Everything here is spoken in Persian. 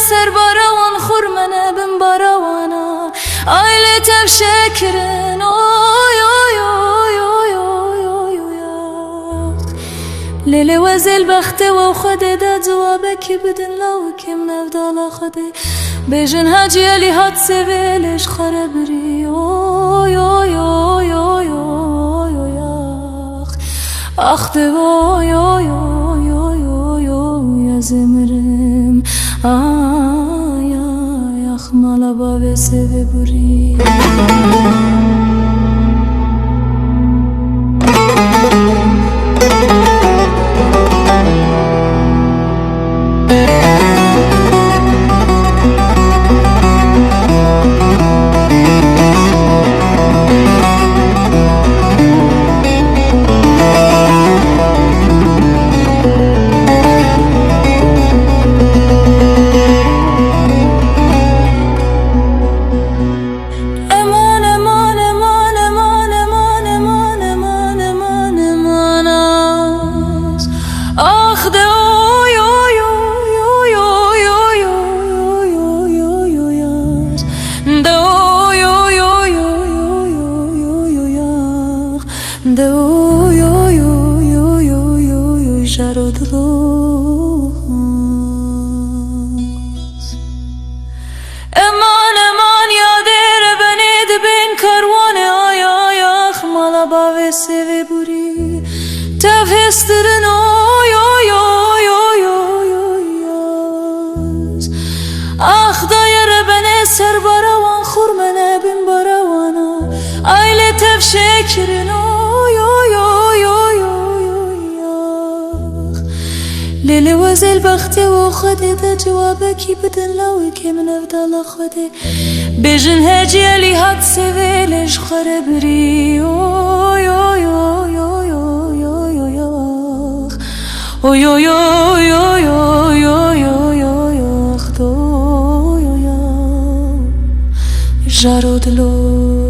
سر باروان خورمنه بم باروانه آیل تف شکرن اوی اوی اوی اوی اوی اوی لیل وزل بخته و خده دا جوابه کی بدن لو کم نفدالا خده بیجن هاجی علی هات سویلش خرابری اوی اوی اوی اوی اوی اوی آخ ده اوی اوی اوی اوی اوی اوی زمرم آی آی آخ مالا با سوی بری امان امان یادر بنید بین کاروان آی آی آخ مالا باوی سوی بوری تف هسترن آی آی آی آی آی آی آخ دایر بنی سر باروان خورمنه بین باروانه آیل تف شکرن آی آی آی آی لیل وزل بخته و خده دا جوابه کی بدن لوی که من افدالا خده بیجن هجی علی هات سویلش خرابری اوی اوی اوی اوی اوی اوی اوی اوی اوی اوی اوی اوی اوی اوی اوی جارو دلو